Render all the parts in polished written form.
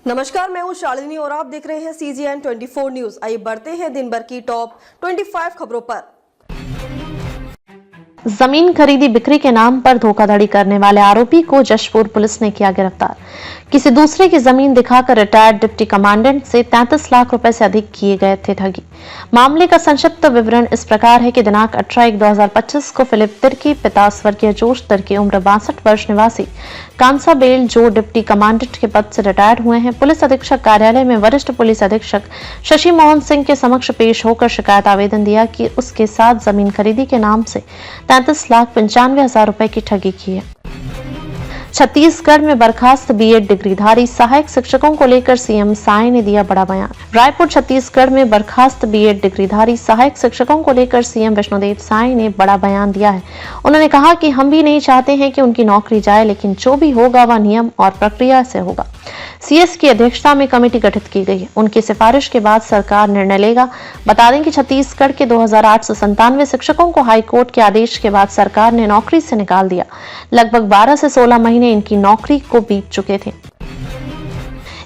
नमस्कार, मैं हूं शालिनी और आप देख रहे हैं CGN 24 न्यूज। आइए बढ़ते हैं दिन भर की टॉप 25 खबरों पर। जमीन खरीदी बिक्री के नाम पर धोखाधड़ी करने वाले आरोपी को जशपुर पुलिस ने किया गिरफ्तार। किसी दूसरे की जमीन दिखाकर रिटायर्ड डिप्टी कमांडेंट से 33 लाख रुपए से अधिक किए गए थे ठगी। मामले का संक्षिप्त विवरण इस प्रकार है कि दिनांक 18/1/2025 को फिलिप तिर्की पिता स्वर्गीय जोश तिर्की उम्र 62 वर्ष निवासी कांसाबेल जो डिप्टी कमांडेंट के पद से रिटायर्ड हुए हैं, पुलिस अधीक्षक कार्यालय में वरिष्ठ पुलिस अधीक्षक शशि मोहन सिंह के समक्ष पेश होकर शिकायत आवेदन दिया कि उसके साथ जमीन खरीदी के नाम से 33,95,000 रुपए की ठगी की है। छत्तीसगढ़ में बर्खास्त बीएड डिग्रीधारी सहायक शिक्षकों को लेकर सीएम साय ने दिया बड़ा बयान। रायपुर छत्तीसगढ़ में बर्खास्त बीएड डिग्रीधारी सहायक शिक्षकों को लेकर सीएम विष्णुदेव साय ने बड़ा बयान दिया है। उन्होंने कहा कि हम भी नहीं चाहते हैं कि उनकी नौकरी जाए, लेकिन जो भी होगा वह नियम और प्रक्रिया से होगा। सीएस की अध्यक्षता में कमेटी गठित की गई है। उनकी सिफारिश के बाद सरकार निर्णय लेगा। बता दें कि छत्तीसगढ़ के 2,897 शिक्षकों को हाईकोर्ट के आदेश के बाद सरकार ने नौकरी से निकाल दिया। लगभग 12 से 16 महीने इनकी नौकरी को बीत चुके थे।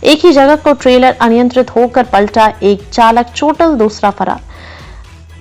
एक ही जगह को ट्रेलर अनियंत्रित होकर पलटा, एक चालक चोटिल, दूसरा फरार।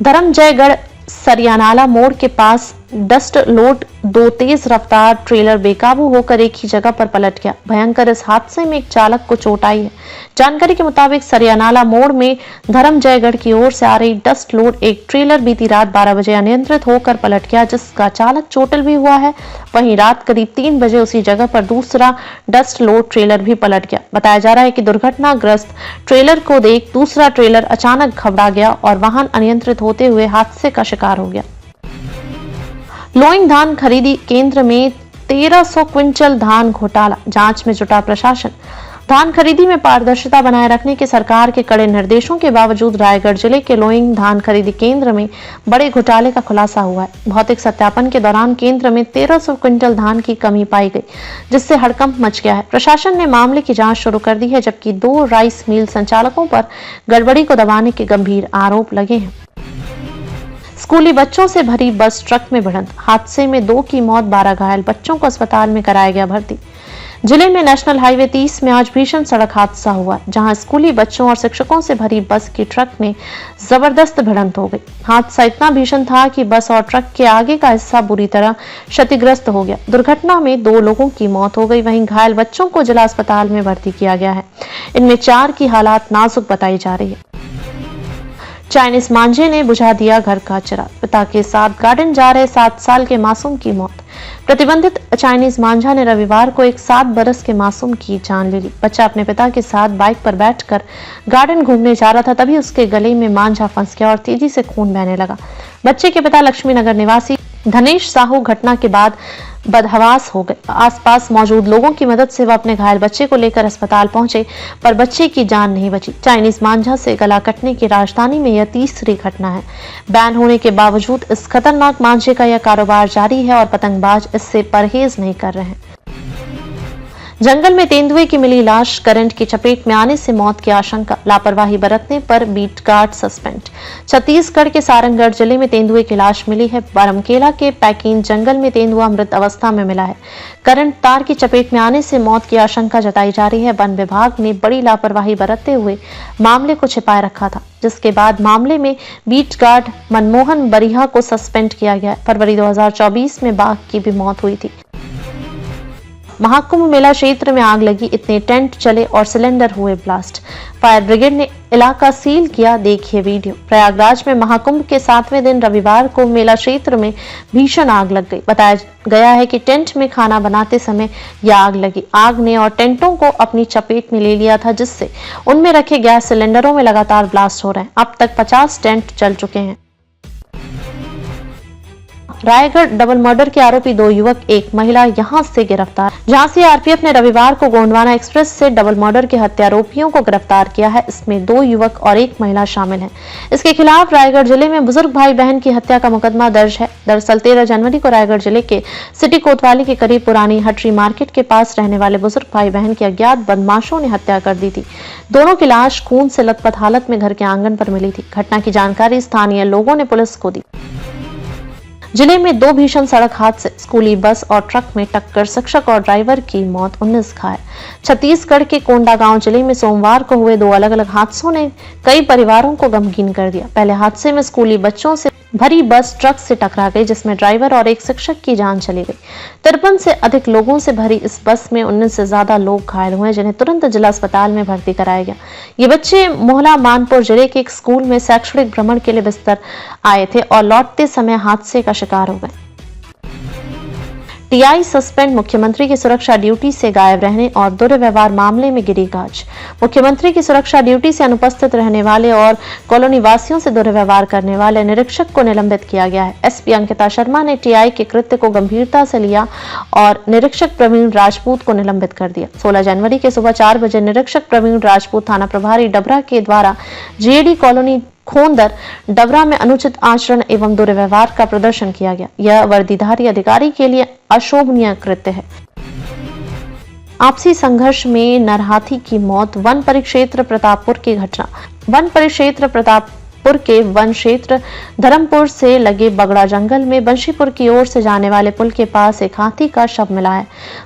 धर्मजयगढ़ सरियानाला मोड़ के पास डस्ट लोड 2 तेज रफ्तार ट्रेलर बेकाबू होकर एक ही जगह पर पलट गया। भयंकर इस हादसे में एक चालक को चोट आई है। जानकारी के मुताबिक सरियानाला मोड़ में धर्मजयगढ़ की ओर से आ रही डस्ट लोड एक ट्रेलर बीती रात 12 बजे अनियंत्रित होकर पलट गया, जिसका चालक चोटिल भी हुआ है। वहीं रात करीब 3 बजे उसी जगह पर दूसरा डस्ट लोड ट्रेलर भी पलट गया। बताया जा रहा है कि दुर्घटनाग्रस्त ट्रेलर को देख दूसरा ट्रेलर अचानक घबरा गया और वाहन अनियंत्रित होते हुए हादसे का शिकार हो गया। लोइंग धान खरीदी केंद्र में 1300 क्विंटल धान घोटाला, जांच में जुटा प्रशासन। धान खरीदी में पारदर्शिता बनाए रखने के सरकार के कड़े निर्देशों के बावजूद रायगढ़ जिले के लोइंग धान खरीदी केंद्र में बड़े घोटाले का खुलासा हुआ है। भौतिक सत्यापन के दौरान केंद्र में 1300 क्विंटल धान की कमी पाई गई, जिससे हड़कंप मच गया है। प्रशासन ने मामले की जांच शुरू कर दी है, जबकि 2 राइस मिल संचालकों पर गड़बड़ी को दबाने के गंभीर आरोप लगे हैं। स्कूली बच्चों से भरी बस ट्रक में भिड़ंत, हादसे में 2 की मौत, 12 घायल। बच्चों को अस्पताल में कराया गया भर्ती। जिले में नेशनल हाईवे 30 में आज भीषण सड़क हादसा हुआ, जहां स्कूली बच्चों और शिक्षकों से भरी बस की ट्रक में जबरदस्त भिड़ंत हो गई। हादसा इतना भीषण था कि बस और ट्रक के आगे का हिस्सा बुरी तरह क्षतिग्रस्त हो गया। दुर्घटना में 2 लोगों की मौत हो गई। वहीं घायल बच्चों को जिला अस्पताल में भर्ती किया गया है। इनमें 4 की हालात नाजुक बताई जा रही है। चाइनीज मांझे ने बुझा दिया घर का चिराग, पिता के साथ गार्डन जा रहे 7 साल के मासूम की मौत। प्रतिबंधित चाइनीज मांझा ने रविवार को एक 7 बरस के मासूम की जान ले ली। बच्चा अपने पिता के साथ बाइक पर बैठकर गार्डन घूमने जा रहा था, तभी उसके गले में मांझा फंस गया और तेजी से खून बहने लगा। बच्चे के पिता लक्ष्मी नगर निवासी धनेश साहू घटना के बाद बदहवास हो गए। आसपास मौजूद लोगों की मदद से वह अपने घायल बच्चे को लेकर अस्पताल पहुंचे, पर बच्चे की जान नहीं बची। चाइनीज मांझा से गला कटने की राजधानी में यह तीसरी घटना है। बैन होने के बावजूद इस खतरनाक मांझे का यह कारोबार जारी है और पतंगबाज इससे परहेज नहीं कर रहे हैं। जंगल में तेंदुए की मिली लाश, करंट की चपेट में आने से मौत की आशंका, लापरवाही बरतने पर बीट गार्ड सस्पेंड। छत्तीसगढ़ के सारंगढ़ जिले में तेंदुए की लाश मिली है। बरमकेला के पैकीन जंगल में तेंदुआ मृत अवस्था में मिला है। करंट तार की चपेट में आने से मौत की आशंका जताई जा रही है। वन विभाग ने बड़ी लापरवाही बरतते हुए मामले को छिपाए रखा था, जिसके बाद मामले में बीट गार्ड मनमोहन बरिहा को सस्पेंड किया गया। फरवरी 2024 में बाघ की भी मौत हुई थी। महाकुंभ मेला क्षेत्र में आग लगी, इतने टेंट चले और सिलेंडर हुए ब्लास्ट। फायर ब्रिगेड ने इलाका सील किया, देखिए वीडियो। प्रयागराज में महाकुंभ के 7वें दिन रविवार को मेला क्षेत्र में भीषण आग लग गई। बताया गया है कि टेंट में खाना बनाते समय यह आग लगी। आग ने और टेंटों को अपनी चपेट में ले लिया था, जिससे उनमें रखे गैस सिलेंडरों में लगातार ब्लास्ट हो रहे हैं। अब तक 50 टेंट जल चुके हैं। रायगढ़ डबल मर्डर के आरोपी 2 युवक, एक महिला यहां से गिरफ्तार। झांसी आरपीएफ ने रविवार को गोंडवाना एक्सप्रेस से डबल मर्डर के हत्यारोपियों को गिरफ्तार किया है। इसमें 2 युवक और एक महिला शामिल हैं। इसके खिलाफ रायगढ़ जिले में बुजुर्ग भाई बहन की हत्या का मुकदमा दर्ज है। दरअसल 13 जनवरी को रायगढ़ जिले के सिटी कोतवाली के करीब पुरानी हटरी मार्केट के पास रहने वाले बुजुर्ग भाई बहन की अज्ञात बदमाशों ने हत्या कर दी थी। दोनों की लाश खून से लथपथ हालत में घर के आंगन पर मिली थी। घटना की जानकारी स्थानीय लोगों ने पुलिस को दी। जिले में 2 भीषण सड़क हादसे, स्कूली बस और ट्रक में टक्कर, शिक्षक और ड्राइवर की मौत, 19 घायल। छत्तीसगढ़ के कोंडागांव जिले में सोमवार को हुए 2 अलग-अलग हादसों ने कई परिवारों को गमगीन कर दिया। पहले हादसे में स्कूली बच्चों से भरी बस ट्रक से टकरा गई, जिसमें ड्राइवर और एक शिक्षक की जान चली गई। 53 से अधिक लोगों से भरी इस बस में 19 से ज्यादा लोग घायल हुए, जिन्हें तुरंत जिला अस्पताल में भर्ती कराया गया। ये बच्चे मोहला मानपुर जिले के एक स्कूल में शैक्षणिक भ्रमण के लिए बिस्तर आए थे और लौटते समय हादसे का शिकार हो गए। टीआई सस्पेंड, मुख्यमंत्री की सुरक्षा ड्यूटी से गायब रहने और दुर्व्यवहार मामले में गिरी गाज। मुख्यमंत्री की सुरक्षा ड्यूटी से अनुपस्थित रहने वाले और कॉलोनी वासियों से दुर्व्यवहार करने वाले निरीक्षक को निलंबित किया गया है। एसपी अंकिता शर्मा ने टीआई के कृत्य को गंभीरता से लिया और निरीक्षक प्रवीण राजपूत को निलंबित कर दिया। 16 जनवरी के सुबह 4 बजे निरीक्षक प्रवीण राजपूत थाना प्रभारी डबरा के द्वारा जीएडी कॉलोनी खोंदर डबरा में अनुचित आचरण एवं दुर्व्यवहार का प्रदर्शन किया गया। यह वर्दीधारी अधिकारी के लिए अशोभनीय कृत्य है। आपसी संघर्ष में नरहाथी की मौत, वन परिक्षेत्र प्रतापपुर की घटना। वन परिक्षेत्र प्रतापपुर के वन क्षेत्र धर्मपुर से लगे बगड़ा जंगल में बंशीपुर की ओर से जाने वाले पुल के पास एक हाथी का शव मिला है।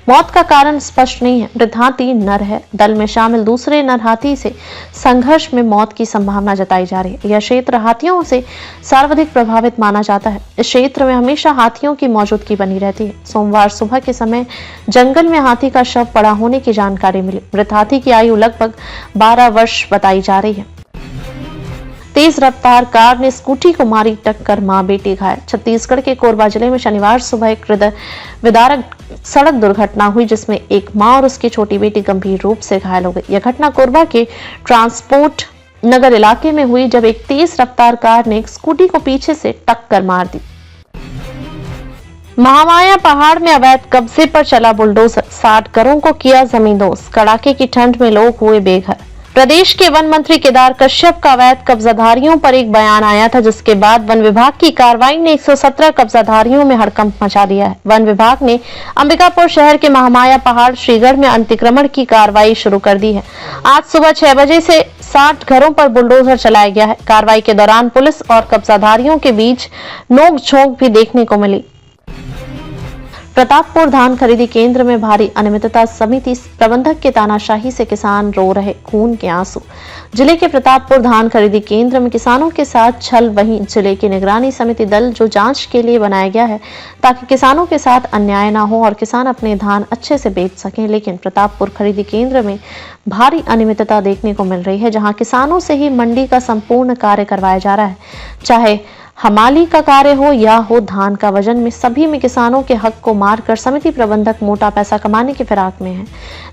मौत का कारण स्पष्ट नहीं है। मृत हाथी नर है। दल में शामिल दूसरे नर हाथी से संघर्ष में मौत की संभावना जताई जा रही है। यह क्षेत्र हाथियों से सर्वाधिक प्रभावित माना जाता है। इस क्षेत्र में हमेशा हाथियों की मौजूदगी बनी रहती है। सोमवार सुबह के समय जंगल में हाथी का शव पड़ा होने की जानकारी मिली। मृत हाथी की आयु लगभग 12 वर्ष बताई जा रही है। तेज रफ्तार कार ने स्कूटी को मारी टक्कर, मां बेटी घायल। छत्तीसगढ़ के कोरबा जिले में शनिवार सुबह एक हृदय विदारक सड़क दुर्घटना हुई, जिसमें एक मां और उसकी छोटी बेटी गंभीर रूप से घायल हो गई। यह घटना कोरबा के ट्रांसपोर्ट नगर इलाके में हुई, जब एक तेज रफ्तार कार ने एक स्कूटी को पीछे से टक्कर मार दी। महामाया पहाड़ में अवैध कब्जे पर चला बुलडोजर, 60 घरों को किया जमींदोज। कड़ाके की ठंड में लोग हुए बेघर। प्रदेश के वन मंत्री केदार कश्यप का अवैध कब्जाधारियों पर एक बयान आया था, जिसके बाद वन विभाग की कार्रवाई ने 117 कब्जाधारियों में हड़कंप मचा दिया है। वन विभाग ने अंबिकापुर शहर के महामाया पहाड़ श्रीगढ़ में अतिक्रमण की कार्रवाई शुरू कर दी है। आज सुबह 6 बजे से 60 घरों पर बुलडोजर चलाया गया है। कार्रवाई के दौरान पुलिस और कब्जाधारियों के बीच नोक-झोंक भी देखने को मिली। प्रतापपुर धान खरीदी केंद्र में भारी अनियमितता, समिति प्रबंधक के तानाशाही से किसान रो रहे खून के आंसू। जिले के प्रतापपुर धान खरीदी केंद्र में किसानों के साथ छल, वहीं जिले की निगरानी समिति दल जो जांच के लिए बनाया गया है ताकि किसानों के साथ अन्याय न हो और किसान अपने धान अच्छे से बेच सकें। लेकिन प्रतापपुर खरीदी केंद्र में भारी अनियमितता देखने को मिल रही है, जहां किसानों से ही मंडी का संपूर्ण कार्य करवाया जा रहा है, चाहे हमाली का कार्य हो या हो धान का वजन में, सभी में किसानों के हक को मारकर समिति प्रबंधक मोटा पैसा कमाने की फिराक में है।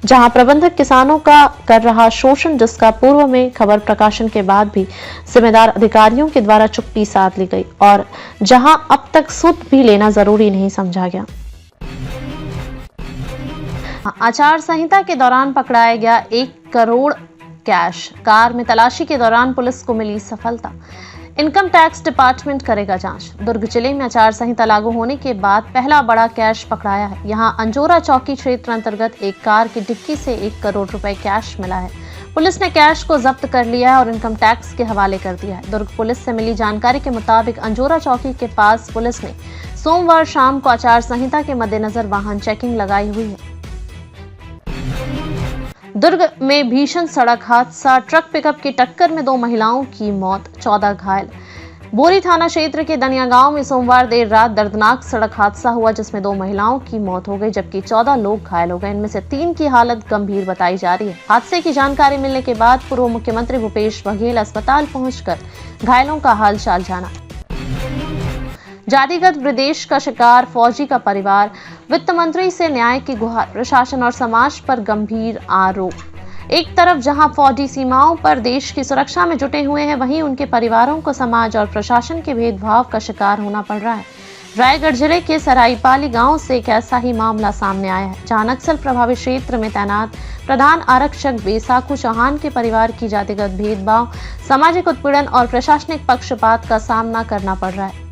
जहां प्रबंधक किसानों का कर रहा शोषण, जिसका पूर्व में खबर प्रकाशन के बाद भी जिम्मेदार अधिकारियों के द्वारा चुप्पी साध ली गई और जहां अब तक सुध भी लेना जरूरी नहीं समझा गया। आचार संहिता के दौरान पकड़ाया गया 1 करोड़ कैश। कार में तलाशी के दौरान पुलिस को मिली सफलता। इनकम टैक्स डिपार्टमेंट करेगा जांच। दुर्ग जिले में आचार संहिता लागू होने के बाद पहला बड़ा कैश पकड़ाया है। यहां अंजोरा चौकी क्षेत्र अंतर्गत एक कार की डिक्की से 1 करोड़ रुपए कैश मिला है। पुलिस ने कैश को जब्त कर लिया है और इनकम टैक्स के हवाले कर दिया है। दुर्ग पुलिस से मिली जानकारी के मुताबिक अंजोरा चौकी के पास पुलिस ने सोमवार शाम को आचार संहिता के मद्देनजर वाहन चेकिंग लगाई हुई है। दुर्ग में भीषण सड़क हादसा, ट्रक पिकअप की टक्कर में 2 महिलाओं की मौत, 14 घायल। बोरी थाना क्षेत्र के दनिया गांव में सोमवार देर रात दर्दनाक सड़क हादसा हुआ, जिसमें 2 महिलाओं की मौत हो गई जबकि 14 लोग घायल हो गए। इनमें से 3 की हालत गंभीर बताई जा रही है। हादसे की जानकारी मिलने के बाद पूर्व मुख्यमंत्री भूपेश बघेल अस्पताल पहुंचकर घायलों का हालचाल जाना। जातिगत विद्वेष का शिकार फौजी का परिवार, वित्त मंत्री से न्याय की गुहार, प्रशासन और समाज पर गंभीर आरोप। एक तरफ जहां फौजी सीमाओं पर देश की सुरक्षा में जुटे हुए हैं, वहीं उनके परिवारों को समाज और प्रशासन के भेदभाव का शिकार होना पड़ रहा है। रायगढ़ जिले के सराईपाली गांव से एक ऐसा ही मामला सामने आया है, जहां नक्सल प्रभावित क्षेत्र में तैनात प्रधान आरक्षक बेसाखू चौहान के परिवार की जातिगत भेदभाव, सामाजिक उत्पीड़न और प्रशासनिक पक्षपात का सामना करना पड़ रहा है।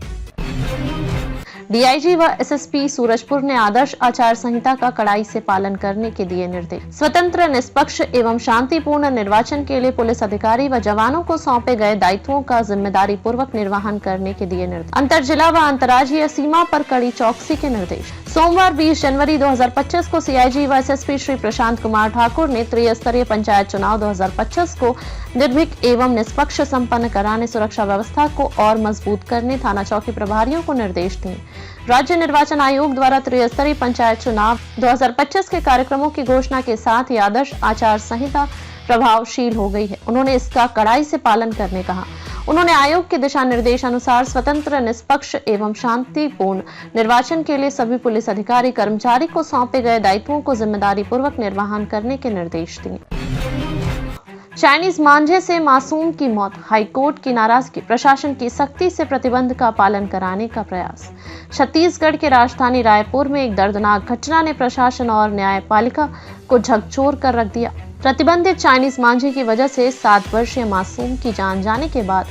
डीआईजी व एसएसपी सूरजपुर ने आदर्श आचार संहिता का कड़ाई से पालन करने के दिए निर्देश। स्वतंत्र, निष्पक्ष एवं शांतिपूर्ण निर्वाचन के लिए पुलिस अधिकारी व जवानों को सौंपे गए दायित्वों का जिम्मेदारी पूर्वक निर्वहन करने के दिए निर्देश। अंतर जिला व अंतर्राज्यीय सीमा पर कड़ी चौकसी के निर्देश। सोमवार 20 जनवरी 2025 को सीआईजी व एसएसपी श्री प्रशांत कुमार ठाकुर ने त्रिस्तरीय पंचायत चुनाव 2025 को निर्भीक एवं निष्पक्ष संपन्न कराने, सुरक्षा व्यवस्था को और मजबूत करने थाना चौकी प्रभारियों को निर्देश दिए। राज्य निर्वाचन आयोग द्वारा त्रिस्तरीय पंचायत चुनाव 2025 के कार्यक्रमों की घोषणा के साथ ही आदर्श आचार संहिता प्रभावशील हो गई है। उन्होंने इसका कड़ाई से पालन करने कहा। उन्होंने आयोग के दिशा निर्देश अनुसार स्वतंत्र, निष्पक्ष एवं शांतिपूर्ण निर्वाचन के लिए सभी पुलिस अधिकारी कर्मचारी को सौंपे गए दायित्वों को जिम्मेदारी पूर्वक निर्वहन करने के निर्देश दिए। चाइनीज मांझे से मासूम की मौत, हाईकोर्ट की नाराजगी, प्रशासन की सख्ती से प्रतिबंध का पालन कराने का प्रयास। छत्तीसगढ़ के राजधानी रायपुर में एक दर्दनाक घटना ने प्रशासन और न्यायपालिका को झकझोर कर रख दिया। प्रतिबंधित चाइनीज मांझे की वजह से 7 वर्षीय मासूम की जान जाने के बाद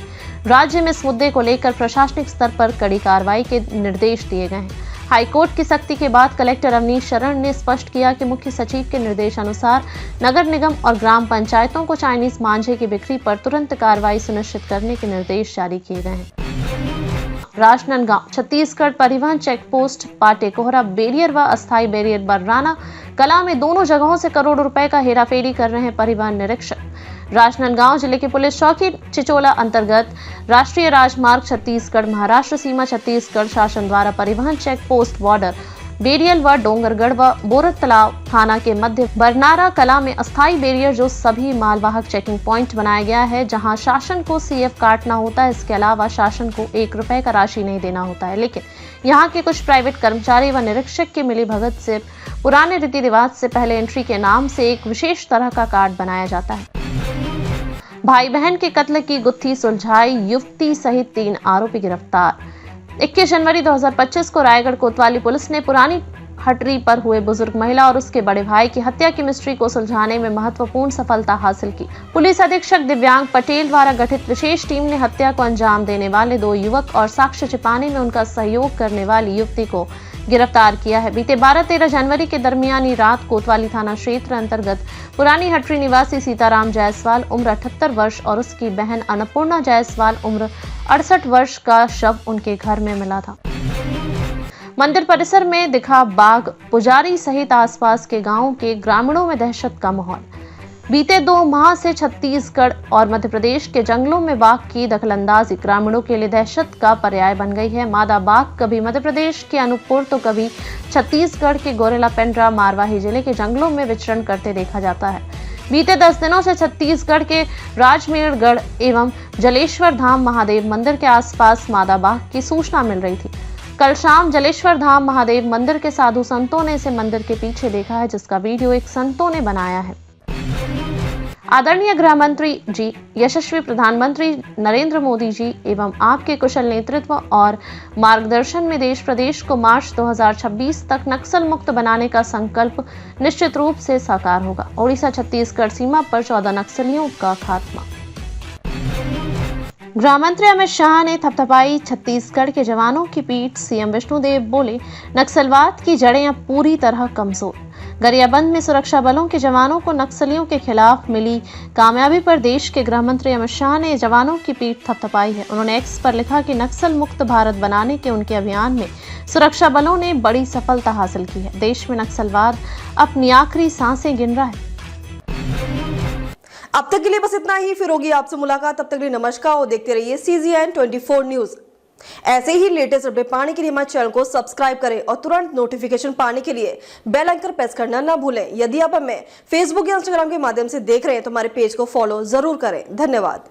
राज्य में इस मुद्दे को लेकर प्रशासनिक स्तर पर कड़ी कार्रवाई के निर्देश दिए गए हैं। हाईकोर्ट की सख्ती के बाद कलेक्टर अवनीश शरण ने स्पष्ट किया कि मुख्य सचिव के निर्देशानुसार नगर निगम और ग्राम पंचायतों को चाइनीज मांझे की बिक्री पर तुरंत कार्रवाई सुनिश्चित करने के निर्देश जारी किए गए हैं। राजनांदगांव छत्तीसगढ़ परिवहन चेक पोस्ट पाटेकोहरा बैरियर व अस्थायी बैरियर बर्राना कला में दोनों जगहों से करोड़ों रुपए का हेराफेरी कर रहे हैं परिवहन निरीक्षक। राजनांदगांव जिले के पुलिस चौकी चिचोला अंतर्गत राष्ट्रीय राजमार्ग छत्तीसगढ़ महाराष्ट्र सीमा छत्तीसगढ़ शासन द्वारा परिवहन चेक पोस्ट बॉर्डर बेरियल व डोंगरगढ़ व बोरत तालाब थाना के मध्य बरनारा कला में अस्थायी बैरियर जो सभी मालवाहक चेकिंग पॉइंट बनाया गया है, जहां शासन को सीएफ काटना होता है। इसके अलावा शासन को 1 रुपए का राशि नहीं देना होता है, लेकिन यहाँ के कुछ प्राइवेट कर्मचारी व निरीक्षक की मिलीभगत से पुराने रीति रिवाज से पहले एंट्री के नाम से एक विशेष तरह का कार्ड बनाया जाता है। भाई बहन के कत्ल की गुत्थी सुलझाई, युवती सहित 3 आरोपी गिरफ्तार। 21 जनवरी 2025 को रायगढ़ कोतवाली पुलिस ने पुरानी हटरी पर हुए बुजुर्ग महिला और उसके बड़े भाई की हत्या की मिस्ट्री को सुलझाने में महत्वपूर्ण सफलता हासिल की। पुलिस अधीक्षक दिव्यांग पटेल द्वारा गठित विशेष टीम ने हत्या को अंजाम देने वाले 2 युवक और साक्ष्य छिपाने में उनका सहयोग करने वाली युवती को गिरफ्तार किया है। बीते 12-13 जनवरी के दरमियानी रात कोतवाली थाना क्षेत्र अंतर्गत पुरानी हटरी निवासी सीताराम जायसवाल उम्र 78 वर्ष और उसकी बहन अन्नपूर्णा जायसवाल उम्र 68 वर्ष का शव उनके घर में मिला था। मंदिर परिसर में दिखा बाघ, पुजारी सहित आसपास के गांवों के ग्रामीणों में दहशत का माहौल। बीते 2 माह से छत्तीसगढ़ और मध्य प्रदेश के जंगलों में बाघ की दखलंदाजी ग्रामीणों के लिए दहशत का पर्याय बन गई है। मादा बाघ कभी मध्य प्रदेश के अनूपपुर तो कभी छत्तीसगढ़ के गोरेला पेंड्रा मारवाही जिले के जंगलों में विचरण करते देखा जाता है। बीते 10 दिनों से छत्तीसगढ़ के राजमेरगढ़ एवं जलेश्वर धाम महादेव मंदिर के आसपास मादा बाघ की सूचना मिल रही थी। कल शाम जलेश्वर धाम महादेव मंदिर के साधु संतों ने इसे मंदिर के पीछे देखा है, जिसका वीडियो एक संतों ने बनाया है। आदरणीय गृह मंत्री जी, यशस्वी प्रधानमंत्री नरेंद्र मोदी जी एवं आपके कुशल नेतृत्व और मार्गदर्शन में देश प्रदेश को मार्च 2026 तक नक्सल मुक्त बनाने का संकल्प निश्चित रूप से साकार होगा। ओडिशा छत्तीसगढ़ सीमा पर 14 नक्सलियों का खात्मा। गृह मंत्री अमित शाह ने थपथपाई छत्तीसगढ़ के जवानों की पीठ। सीएम विष्णुदेव बोले, नक्सलवाद की जड़ें अब पूरी तरह कमजोर। गरियाबंद में सुरक्षा बलों के जवानों को नक्सलियों के खिलाफ मिली कामयाबी पर देश के गृह मंत्री अमित शाह ने जवानों की पीठ थपथपाई है। उन्होंने एक्स पर लिखा कि नक्सल मुक्त भारत बनाने के उनके अभियान में सुरक्षा बलों ने बड़ी सफलता हासिल की है। देश में नक्सलवाद अपनी आखिरी सांसें गिन रहा है। अब तक के लिए बस इतना ही, फिर होगी आपसे मुलाकात। तब तक के लिए नमस्कार और देखते रहिए CGN 24 न्यूज। ऐसे ही लेटेस्ट अपडेट पाने के लिए हमारे चैनल को सब्सक्राइब करें और तुरंत नोटिफिकेशन पाने के लिए बेल आइकन प्रेस करना ना भूलें। यदि आप हमें फेसबुक या इंस्टाग्राम के माध्यम से देख रहे हैं तो हमारे पेज को फॉलो जरूर करें। धन्यवाद।